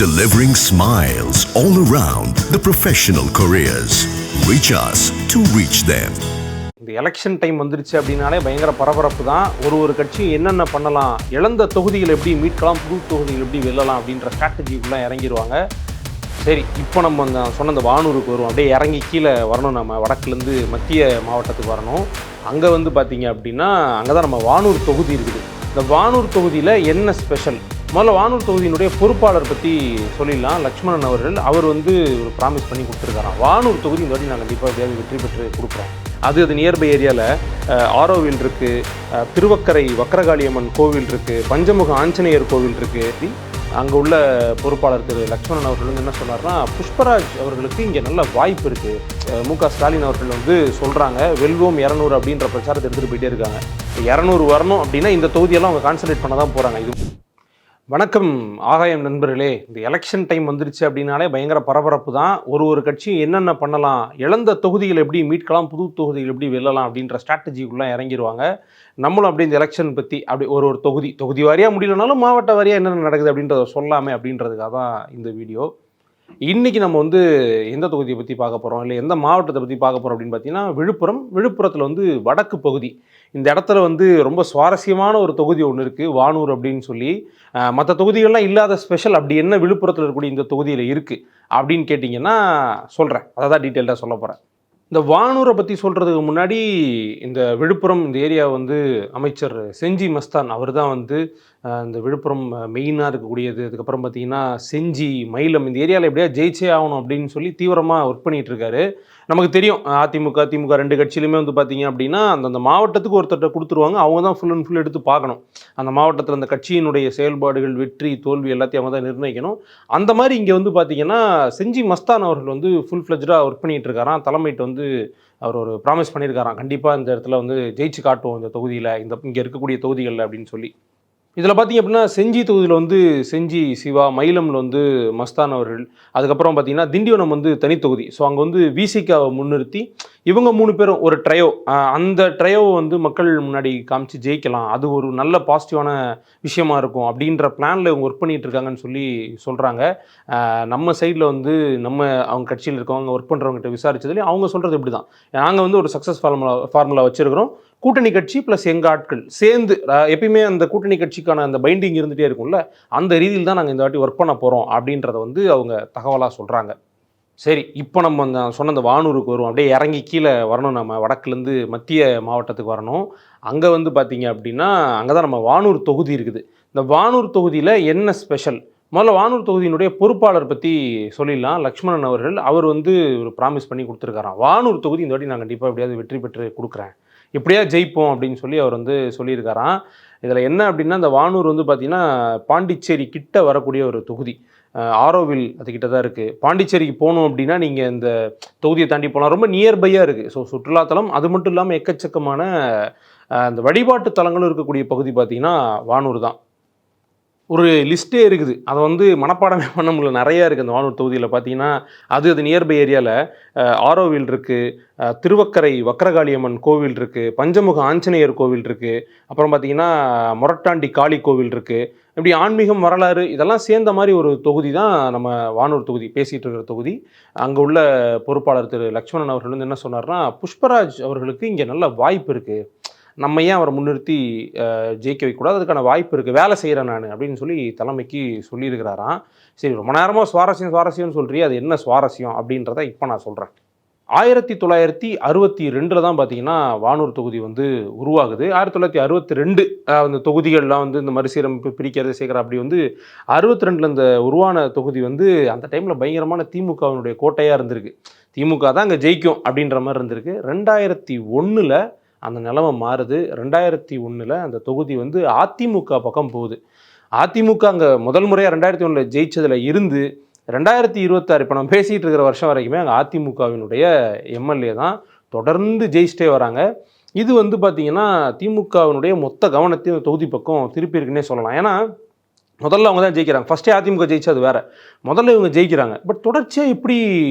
delivering smiles all around the professional careers. Reach us to reach them. இந்த election time வந்துருச்சு அப்படின்னாலே பயங்கர பரபரப்பு தான். ஒரு கட்சி என்னென்ன பண்ணலாம், இழந்த தொகுதிகள் எப்படி மீட்கலாம், புது தொகுதிகள் எப்படி வெல்லலாம் அப்படின்ற ஸ்ட்ராட்டஜிக்குள்ளே இறங்கிடுவாங்க. சரி, இப்போ நம்ம சொன்ன அந்த வானூருக்கு வருவோம். அப்படியே இறங்கி கீழே வரணும், நம்ம வடக்குலேருந்து மத்திய மாவட்டத்துக்கு வரணும். அங்கே வந்து பார்த்தீங்க அப்படின்னா அங்கே தான் நம்ம வானூர் தொகுதி இருக்குது. இந்த வானூர் தொகுதியில் என்ன ஸ்பெஷல்? முதல்ல வானூர் தொகுதியினுடைய பொறுப்பாளர் பற்றி சொல்லிடலாம். லக்ஷ்மணன் அவர்கள் அவர் வந்து ஒரு ப்ராமிஸ் பண்ணி கொடுத்துருக்காராம். வானூர் தொகுதி இந்த வாட்டி நான் கண்டிப்பாக எப்படியாவது வெற்றி பெற்று கொடுக்குறேன். அது நியர்பை ஏரியாவில் ஆரோவில் இருக்குது, திருவக்கரை வக்கரகாளியம்மன் கோவில் இருக்குது, பஞ்சமுக ஆஞ்சநேயர் கோவில் இருக்குது. அங்கே உள்ள பொறுப்பாளர் திரு லக்ஷ்மணன் அவர்கள் வந்து என்ன சொன்னார்னா, புஷ்பராஜ் அவர்களுக்கு இங்கே நல்ல வாய்ப்பு இருக்குது. மு.க. ஸ்டாலின் அவர்கள் வந்து சொல்கிறாங்க, வெல்வோம் 200 அப்படின்ற பிரச்சாரத்தை எடுத்துகிட்டு போயிட்டே இருக்காங்க. 200 வரணும் அப்படின்னா இந்த தொகுதியெல்லாம் அவங்க கான்சன்ட்ரேட் பண்ண தான் போகிறாங்க. இது வணக்கம் ஆகாயம் நண்பர்களே. இந்த எலெக்ஷன் டைம் வந்துருச்சு அப்படின்னாலே பயங்கர பரபரப்பு தான். ஒரு கட்சி என்னென்ன பண்ணலாம், இழந்த தொகுதிகள் எப்படி மீட்கலாம், புது தொகுதிகள் எப்படி வெல்லலாம் அப்படின்ற ஸ்ட்ராட்டஜிக்குள்ளே இறங்கிடுவாங்க. நம்மளும் அப்படி இந்த எலெக்ஷன் பற்றி அப்படி ஒரு தொகுதி வாரியாக முடியலனாலும் மாவட்ட வாரியாக என்னென்ன நடக்குது அப்படின்றத சொல்லாமே அப்படின்றதுக்காக தான் இந்த வீடியோ. இன்றைக்கி நம்ம வந்து எந்த தொகுதியை பற்றி பார்க்க போகிறோம், இல்லை எந்த மாவட்டத்தை பற்றி பார்க்க போகிறோம் அப்படின்னு பார்த்தீங்கன்னா விழுப்புரத்தில் வந்து வடக்கு பகுதி. இந்த இடத்துல வந்து ரொம்ப சுவாரஸ்யமான ஒரு தொகுதி ஒன்று இருக்குது, வானூர் அப்படின்னு சொல்லி. மற்ற தொகுதிகள்லாம் இல்லாத ஸ்பெஷல் அப்படி என்ன விழுப்புரத்தில் இருக்கக்கூடிய இந்த தொகுதியில் இருக்குது அப்படின்னு கேட்டிங்கன்னா சொல்கிறேன். அதை தான் டீட்டெயில்டாக சொல்ல போகிறேன். இந்த வானூரை பற்றி சொல்கிறதுக்கு முன்னாடி இந்த விழுப்புரம் இந்த ஏரியா வந்து அமைச்சர் செஞ்சி மஸ்தான் அவர் தான் வந்து இந்த விழுப்புரம் மெயினாக இருக்கக்கூடியது. அதுக்கப்புறம் பார்த்திங்கன்னா செஞ்சி, மயிலம் இந்த ஏரியாவில் எப்படியா ஜெயிச்சே ஆகணும் அப்படின்னு சொல்லி தீவிரமாக ஒர்க் பண்ணிகிட்டு இருக்காரு. நமக்கு தெரியும் அதிமுக திமுக ரெண்டு கட்சியிலுமே வந்து பார்த்திங்க அப்படின்னா அந்த மாவட்டத்துக்கு ஒருத்தர்கிட்ட கொடுத்துருவாங்க. அவங்க தான் ஃபுல் அண்ட் ஃபுல் எடுத்து பார்க்கணும். அந்த மாவட்டத்தில் அந்த கட்சியினுடைய செயல்பாடுகள், வெற்றி தோல்வி எல்லாத்தையும் அவங்க தான் நிர்ணயிக்கணும். அந்த மாதிரி இங்கே வந்து பார்த்திங்கன்னா செஞ்சி மஸ்தான் அவர்கள் வந்து ஃபுல் ஃப்ளெஜ்டாக ஒர்க் பண்ணிகிட்டு இருக்காராம். தலைமைட்டு வந்து அவர் ஒரு ப்ராமிஸ் பண்ணியிருக்காராம், கண்டிப்பாக இந்த இடத்துல வந்து ஜெயிச்சு காட்டுவோம் இந்த தொகுதியில், இங்கே இருக்கக்கூடிய தொகுதிகளில் அப்படின்னு சொல்லி. இதில் பார்த்திங்க அப்படின்னா செஞ்சி தொகுதியில் வந்து செஞ்சி சிவா, மயிலமில் வந்து மஸ்தான் அவர்கள், அதுக்கப்புறம் பார்த்திங்கன்னா திண்டிவனம் வந்து தனித்தொகுதி. ஸோ அங்கே வந்து விசிகாவை முன்னிறுத்தி இவங்க 3 பேரும் ஒரு ட்ரையோ, அந்த ட்ரையோவை வந்து மக்கள் முன்னாடி காமிச்சு ஜெயிக்கலாம், அது ஒரு நல்ல பாசிட்டிவான விஷயமா இருக்கும் அப்படின்ற பிளானில் இவங்க ஒர்க் பண்ணிகிட்டு இருக்காங்கன்னு சொல்லி சொல்கிறாங்க. நம்ம சைடில் வந்து அவங்க கட்சியில் இருக்கவங்க ஒர்க் பண்ணுறவங்ககிட்ட விசாரித்ததுலேயும் அவங்க சொல்கிறது இப்படி தான். நாங்கள் வந்து ஒரு சக்ஸஸ் ஃபார்முலா வச்சுருக்கிறோம். கூட்டணி கட்சி ப்ளஸ் எங்கள் ஆட்கள் சேர்ந்து எப்பயுமே அந்த கூட்டணி கட்சிக்கான அந்த பைண்டிங் இருந்துகிட்டே இருக்கும்ல, அந்த ரீதியில் தான் நாங்கள் இந்த வாட்டி ஒர்க் பண்ண போகிறோம் அப்படின்றத வந்து அவங்க தகவலாக சொல்கிறாங்க. சரி, இப்போ நம்ம சொன்ன அந்த வானூருக்கு வருவோம். அப்படியே இறங்கி கீழே வரணும், நம்ம வடக்குலேருந்து மத்திய மாவட்டத்துக்கு வரணும். அங்கே வந்து பார்த்திங்க அப்படின்னா அங்கே தான் நம்ம வானூர் தொகுதி இருக்குது. இந்த வானூர் தொகுதியில் என்ன ஸ்பெஷல்? முதல்ல வானூர் தொகுதியினுடைய பொறுப்பாளர் பற்றி சொல்லிடலாம். லக்ஷ்மணன் அவர்கள் அவர் வந்து ஒரு ப்ராமிஸ் பண்ணி கொடுத்துருக்காராம். வானூர் தொகுதி இந்த வாட்டி நான் கண்டிப்பாக எப்படியாவது வெற்றி பெற்று கொடுக்குறேன், எப்படியா ஜெயிப்போம் அப்படின்னு சொல்லி அவர் வந்து சொல்லியிருக்காராம். இதில் என்ன அப்படின்னா, இந்த வானூர் வந்து பார்த்திங்கன்னா பாண்டிச்சேரி கிட்ட வரக்கூடிய ஒரு தொகுதி. ஆரோவில் அதுக்கிட்ட தான் இருக்குது. பாண்டிச்சேரிக்கு போகணும் அப்படின்னா நீங்கள் இந்த தொகுதியை தாண்டி போகலாம், ரொம்ப நியர்பையாக இருக்குது. ஸோ சுற்றுலாத்தலம் அது மட்டும் இல்லாமல் எக்கச்சக்கமான அந்த வழிபாட்டு தலங்களும் இருக்கக்கூடிய பகுதி பார்த்திங்கன்னா வானூர் தான். ஒரு லிஸ்ட்டே இருக்குது, அதை வந்து மனப்பாடமே பண்ண முடியல, நிறையா இருக்குது அந்த வானூர் தொகுதியில் பார்த்தீங்கன்னா. அது நியர்பை ஏரியாவில் ஆரோவில் இருக்குது, திருவக்கரை வக்கரகாளியம்மன் கோவில் இருக்குது, பஞ்சமுக ஆஞ்சநேயர் கோவில் இருக்குது, அப்புறம் பார்த்திங்கன்னா மொரட்டாண்டி காளி கோவில் இருக்குது. இப்படி ஆன்மீகம், வரலாறு இதெல்லாம் சேர்ந்த மாதிரி ஒரு தொகுதி தான் நம்ம வானூர் தொகுதி பேசிகிட்டு இருக்கிற தொகுதி. அங்கே உள்ள பொறுப்பாளர் திரு லக்ஷ்மணன் அவர்கள் வந்து என்ன சொன்னார்னா, புஷ்பராஜ் அவர்களுக்கு இங்கே நல்ல வாய்ப்பு இருக்குது, நம்ம ஏன் அவரை முன்னிறுத்தி ஜெயிக்க வைக்கக்கூடாது, அதுக்கான வாய்ப்பு இருக்குது, வேலை செய்கிறேன் நான் அப்படின்னு சொல்லி தலைமைக்கு சொல்லியிருக்கிறாராம். சரி, ரொம்ப நேரமாக சுவாரஸ்யம்னு சொல்கிறீ, அது என்ன சுவாரஸ்யம் அப்படின்றத இப்போ நான் சொல்கிறேன். 1962 தான் பார்த்தீங்கன்னா வானூர் தொகுதி வந்து உருவாகுது. 1962 அந்த தொகுதிகள்லாம் வந்து இந்த மறுசீரமைப்பு பிரிக்கிறது சேர்க்குற அப்படி வந்து 62 இந்த உருவான தொகுதி வந்து அந்த டைமில் பயங்கரமான திமுகவினுடைய கோட்டையாக இருந்திருக்கு. திமுக தான் அங்கே ஜெயிக்கும் அப்படின்ற மாதிரி இருந்திருக்கு. 2001 அந்த நிலைமை மாறுது. 2001 அந்த தொகுதி வந்து அதிமுக பக்கம் போகுது. அதிமுக அங்கே முதல் முறையாக 2001 ஜெயிச்சதில் இருந்து 2026 இப்போ நம்ம பேசிகிட்டு இருக்கிற வருஷம் வரைக்குமே அங்கே அதிமுகவினுடைய எம்எல்ஏ தான் தொடர்ந்து ஜெயிச்சிட்டே வராங்க. இது வந்து பார்த்திங்கன்னா திமுகவினுடைய மொத்த கவனத்தையும் தொகுதி பக்கம் திருப்பியிருக்குன்னே சொல்லலாம். ஏன்னா முதல்ல அவங்க தான் ஜெயிக்கிறாங்க. ஃபஸ்ட்டே அதிமுக ஜெயிச்சா அது வேறு, முதல்ல இவங்க ஜெயிக்கிறாங்க. பட் தொடர்ச்சியாக இப்படி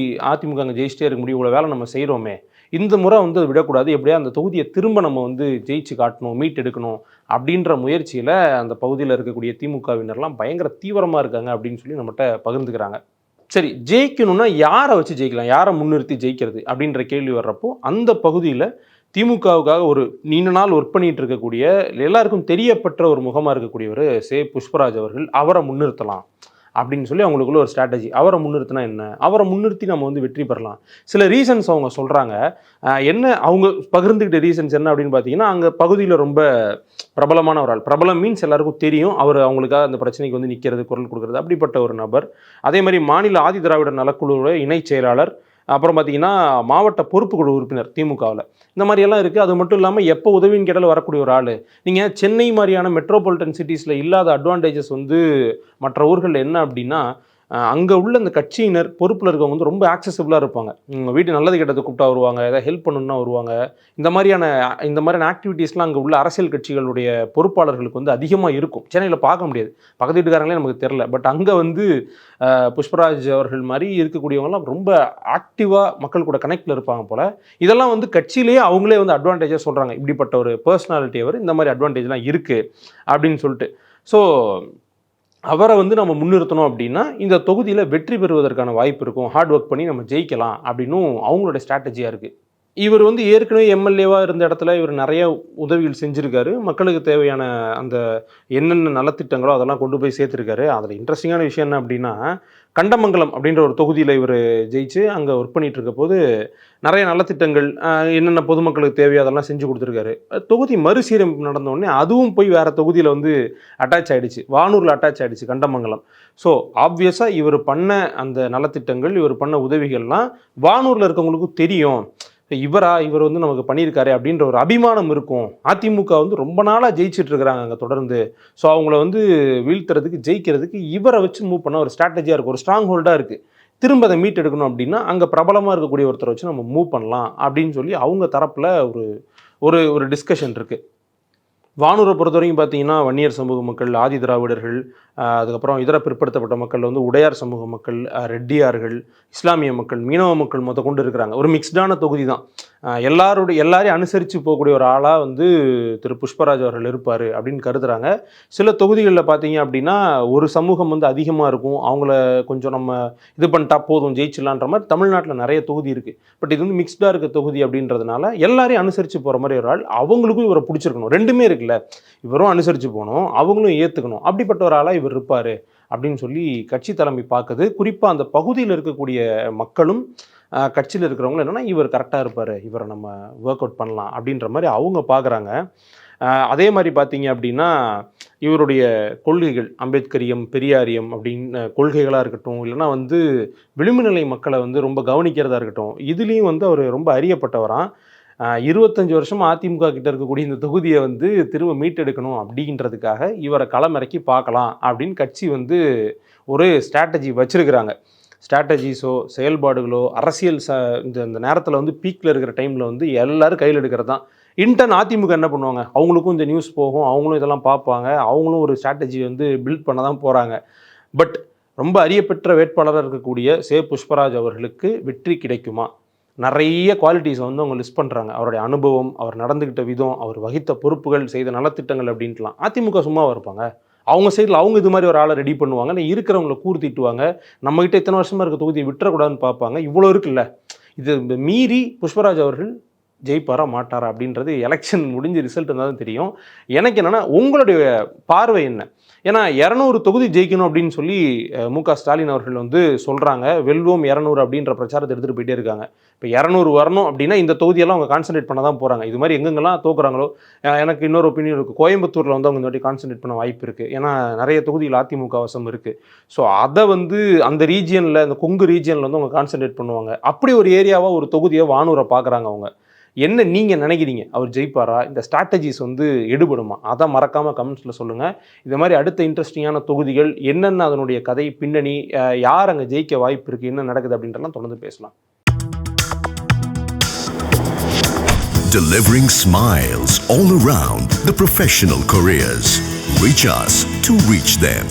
அதிமுக அங்கே ஜெயிச்சிட்டே இருக்க முடியும், இவ்வளோ வேலை நம்ம செய்கிறோமே, இந்த முறை வந்து விடக்கூடாது, எப்படியா அந்த தொகுதியை திரும்ப நம்ம வந்து ஜெயிச்சு காட்டணும், மீட் எடுக்கணும் அப்படின்ற முயற்சியில் அந்த பகுதியில் இருக்கக்கூடிய திமுகவினர்லாம் பயங்கர தீவிரமாக இருக்காங்க அப்படின்னு சொல்லி நம்மகிட்ட பகிர்ந்துக்கிறாங்க. சரி, ஜெயிக்கணும்னா யாரை வச்சு ஜெயிக்கலாம், யாரை முன்னிறுத்தி ஜெயிக்கிறது அப்படின்ற கேள்வி வர்றப்போ அந்த பகுதியில் திமுகவுக்காக ஒரு நீண்ட நாள் ஒர்க் பண்ணிட்டு இருக்கக்கூடிய எல்லாருக்கும் தெரியப்பட்ட ஒரு முகமாக இருக்கக்கூடியவர் புஷ்பராஜ் அவர்கள், அவரை முன்னிறுத்தலாம் அப்படின்னு சொல்லி அவங்களுக்குள்ள ஒரு ஸ்ட்ராட்டஜி. அவரை முன்னிறுத்தினா என்ன, அவரை முன்னிறுத்தி நம்ம வந்து வெற்றி பெறலாம். சில ரீசன்ஸ் அவங்க சொல்கிறாங்க. என்ன அவங்க பகிர்ந்துக்கிட்ட ரீசன்ஸ் என்ன அப்படின்னு பார்த்தீங்கன்னா, அங்கே பகுதியில் ரொம்ப பிரபலமான ஒரு ஆள். பிரபலம் மீன்ஸ் எல்லாருக்கும் தெரியும், அவர் அவங்களுக்காக அந்த பிரச்சனைக்கு வந்து நிற்கிறது, குரல் கொடுக்குறது, அப்படிப்பட்ட ஒரு நபர். அதே மாதிரி மாநில ஆதி திராவிடர் நலக்குழுவோட இணை செயலாளர், அப்புறம் பார்த்தீங்கன்னா மாவட்ட பொறுப்புக்குழு உறுப்பினர் திமுகவில். இந்த மாதிரியெல்லாம் இருக்குது. அது மட்டும் இல்லாமல் எப்போ உதவின்னு கேட்டாலும் வரக்கூடிய ஒரு ஆள். நீங்கள் சென்னை மாதிரியான மெட்ரோபாலிட்டன் சிட்டிஸில் இல்லாத அட்வான்டேஜஸ் வந்து மற்ற ஊர்களில் என்ன அப்படின்னா, அங்கே உள்ள அந்த கட்சியினர் பொறுப்பில் இருக்கவங்க வந்து ரொம்ப ஆக்சசிபிளாக இருப்பாங்க. வீட்டு நல்லது கெட்டது கூப்பிட்டா வருவாங்க, ஏதாவது ஹெல்ப் பண்ணணுன்னா வருவாங்க. இந்த மாதிரியான ஆக்டிவிட்டீஸ்லாம் அங்கே உள்ள அரசியல் கட்சிகளுடைய பொறுப்பாளர்களுக்கு வந்து அதிகமாக இருக்கும். சென்னையில் பார்க்க முடியாது, பக்கத்து வீட்டுக்காரங்களே நமக்கு தெரில. பட் அங்கே வந்து புஷ்பராஜ் அவர்கள் மாதிரி இருக்கக்கூடியவங்கலாம் ரொம்ப ஆக்டிவாக மக்கள் கூட கனெக்டில் இருப்பாங்க போல். இதெல்லாம் வந்து கட்சியிலேயே அவங்களே வந்து அட்வான்டேஜாக சொல்கிறாங்க, இப்படிப்பட்ட ஒரு பர்சனாலிட்டி அவர், இந்த மாதிரி அட்வான்டேஜ்லாம் இருக்குது அப்படின்னு சொல்லிட்டு. ஸோ அவரை வந்து நம்ம முன்னிறுத்தணும் அப்படின்னா இந்த தொகுதியில் வெற்றி பெறுவதற்கான வாய்ப்பு இருக்கும், ஹார்ட் ஒர்க் பண்ணி நம்ம ஜெயிக்கலாம் அப்படின்னும் அவங்களோட ஸ்ட்ராட்டஜியாக இருக்குது. இவர் வந்து ஏற்கனவே எம்எல்ஏவாக இருந்த இடத்துல இவர் நிறைய உதவிகள் செஞ்சுருக்காரு. மக்களுக்கு தேவையான அந்த என்னென்ன நலத்திட்டங்களோ அதெல்லாம் கொண்டு போய் சேர்த்துருக்காரு. அதில் இன்ட்ரெஸ்டிங்கான விஷயம் என்ன அப்படின்னா, கண்டமங்கலம் அப்படின்ற ஒரு தொகுதியில் இவர் ஜெயிச்சு அங்கே ஒர்க் பண்ணிகிட்டு இருக்க போது நிறைய நலத்திட்டங்கள் என்னென்ன பொதுமக்களுக்கு தேவையோ அதெல்லாம் செஞ்சு கொடுத்துருக்காரு. தொகுதி மறுசீரமைப்பு நடந்தோடனே அதுவும் போய் வேறு தொகுதியில் வந்து அட்டாச் ஆகிடுச்சு, வானூரில் அட்டாச் ஆகிடுச்சு கண்டமங்கலம். ஸோ ஆப்வியஸாக இவர் பண்ண அந்த நலத்திட்டங்கள், இவர் பண்ண உதவிகள்லாம் வானூரில் இருக்கவங்களுக்கும் தெரியும். இவர் வந்து நமக்கு பண்ணியிருக்காரு அப்படின்ற ஒரு அபிமானம் இருக்கும். அதிமுக வந்து ரொம்ப நாளாக ஜெயிச்சுட்டு இருக்கிறாங்க அங்கே தொடர்ந்து. ஸோ அவங்கள வந்து வீழ்த்துறதுக்கு, ஜெயிக்கிறதுக்கு இவரை வச்சு மூவ் பண்ண ஒரு ஸ்ட்ராட்டஜியாக இருக்குது, ஒரு ஸ்ட்ராங் ஹோல்டாக இருக்குது. திரும்ப அதை மீட் எடுக்கணும் அப்படின்னா அங்கே பிரபலமாக இருக்கக்கூடிய ஒருத்தரை வச்சு நம்ம மூவ் பண்ணலாம் அப்படின்னு சொல்லி அவங்க தரப்பில் ஒரு டிஸ்கஷன் இருக்குது. வானூரை பொறுத்த வரைக்கும் பார்த்தீங்கன்னா வன்னியர் சமூக மக்கள், ஆதி திராவிடர்கள், அதுக்கப்புறம் இதர பிற்படுத்தப்பட்ட மக்கள் வந்து உடையார் சமூக மக்கள், ரெட்டியார்கள், இஸ்லாமிய மக்கள், மீனவ மக்கள் மொத்த கொண்டு இருக்கிறாங்க. ஒரு மிக்ஸ்டான தொகுதி தான். எல்லாரையும் அனுசரித்து போகக்கூடிய ஒரு ஆளாக வந்து திரு புஷ்பராஜ் அவர்கள் இருப்பார் அப்படின்னு கருதுகிறாங்க. சில தொகுதிகளில் பார்த்தீங்க அப்படின்னா ஒரு சமூகம் வந்து அதிகமாக இருக்கும், அவங்கள கொஞ்சம் நம்ம இது பண்ணிட்டா போதும் ஜெயிச்சிடலான்ற மாதிரி தமிழ்நாட்டில் நிறைய தொகுதி இருக்குது. பட் இது வந்து மிக்ஸ்டாக இருக்க தொகுதி அப்படின்றதுனால எல்லாரையும் அனுசரித்து போகிற மாதிரி ஒரு ஆள். அவங்களுக்கும் இவரை பிடிச்சிருக்கணும், ரெண்டுமே இருக்குல்ல, இவரும் அனுசரித்து போகணும், அவங்களும் ஏற்றுக்கணும், அப்படிப்பட்ட ஒரு ஆளாக இவர் இருப்பார் அப்படின்னு சொல்லி கட்சி தலைமை பார்க்குது. குறிப்பாக அந்த பகுதியில் இருக்கக்கூடிய மக்களும் கட்சியில் இருக்கிறவங்களும் என்னென்னா இவர் கரெக்டாக இருப்பார், இவரை நம்ம ஒர்க் அவுட் பண்ணலாம் அப்படின்ற மாதிரி அவங்க பார்க்குறாங்க. அதே மாதிரி பார்த்தீங்க அப்படின்னா இவருடைய கொள்கைகள், அம்பேத்கரியம், பெரியாரியம் அப்படின்னு கொள்கைகளாக இருக்கட்டும், இல்லைனா வந்து விளிம்பு நிலை மக்களை வந்து ரொம்ப கவனிக்கிறதா இருக்கட்டும், இதுலேயும் வந்து அவர் ரொம்ப அறியப்பட்டவரான். 25 வருஷம் அதிமுக கிட்ட இருக்கக்கூடிய இந்த தொகுதியை வந்து திரும்ப மீட்டெடுக்கணும் அப்படின்றதுக்காக இவரை களமிறக்கி பார்க்கலாம் அப்படின்னு கட்சி வந்து ஒரு ஸ்ட்ராட்டஜி வச்சுருக்கிறாங்க. ஸ்ட்ராட்டஜிஸோ செயல்பாடுகளோ அரசியல் இந்த நேரத்தில் வந்து பீக்கில் இருக்கிற டைமில் வந்து எல்லோரும் கையில் எடுக்கிறது தான். இன்டர்ன் அதிமுக என்ன பண்ணுவாங்க, அவங்களுக்கும் இந்த நியூஸ் போகும், அவங்களும் இதெல்லாம் பார்ப்பாங்க, அவங்களும் ஒரு ஸ்ட்ராட்டஜி வந்து பில்ட் பண்ண தான் போகிறாங்க. பட் ரொம்ப அறியப்பெற்ற வேட்பாளராக இருக்கக்கூடிய புஷ்பராஜ் அவர்களுக்கு வெற்றி கிடைக்குமா? நிறைய குவாலிட்டிஸை வந்து அவங்க லிஸ்ட் பண்ணுறாங்க. அவருடைய அனுபவம், அவர் நடந்துக்கிட்ட விதம், அவர் வகித்த பொறுப்புகள், செய்த நலத்திட்டங்கள் அப்படின்ட்டுலாம். அதிமுக சும்மாவாக இருப்பாங்க? அவங்க சைடில் அவங்க இது மாதிரி ஒரு ஆளை ரெடி பண்ணுவாங்க, இல்லை இருக்கிறவங்கள கூர்த்திட்டுவாங்க, நம்மகிட்ட இத்தனை வருஷமாக இருக்க தொகுதியை விட்டுறக்கூடாதுன்னு பார்ப்பாங்க. இவ்வளோ இருக்குல்ல, இது மீறி புஷ்பராஜ் அவர்கள் ஜெயிப்பாரா மாட்டாரா அப்படின்றது எலெக்ஷன் முடிஞ்சு ரிசல்ட் இருந்தால் தான் தெரியும். எனக்கு என்னென்னா உங்களுடைய பார்வை என்ன? ஏன்னா 200 தொகுதி ஜெயிக்கணும் அப்படின்னு சொல்லி மு.க. ஸ்டாலின் அவர்கள் வந்து சொல்கிறாங்க. வெல்வோம் 200 அப்படின்ற பிரச்சாரத்தை எடுத்துகிட்டு போயிட்டே இருக்காங்க. இப்போ 200 வரணும் அப்படின்னா இந்த தொகுதியெல்லாம் அவங்க கான்சன்ட்ரேட் பண்ண தான் போகிறாங்க. இது மாதிரி எங்கெங்கெல்லாம் தோக்குறாங்களோ, எனக்கு இன்னொரு ஒப்பீனியன் இருக்குது, கோயம்புத்தூரில் வந்து அவங்க இந்த வாட்டி கான்சன்ட்ரேட் பண்ண வாய்ப்பு இருக்குது. ஏன்னா நிறைய தொகுதியில் அதிமுக வசம் இருக்குது. ஸோ அதை வந்து அந்த ரீஜியனில், அந்த கொங்கு ரீஜியனில் வந்து அவங்க கான்சன்ட்ரேட் பண்ணுவாங்க. அப்படி ஒரு ஏரியாவாக ஒரு தொகுதியை வானூரை பார்க்குறாங்க அவங்க. என்ன நீங்கள் நினைக்கிறீங்க, அவர் ஜெயிப்பாரா? இந்த ஸ்ட்ராட்டஜிஸ் வந்து எடுபடுமா? அதை மறக்காமல் கமெண்ட்ஸில் சொல்லுங்கள். இது மாதிரி அடுத்த இன்ட்ரெஸ்டிங்கான தொகுதிகள் என்னென்ன, அதனுடைய கதை பின்னணி, யார் அங்கே ஜெயிக்க வாய்ப்பு இருக்குது, என்ன நடக்குது அப்படின்றலாம் தொடர்ந்து பேசலாம். Delivering smiles all around the professional careers. Reach us to reach them.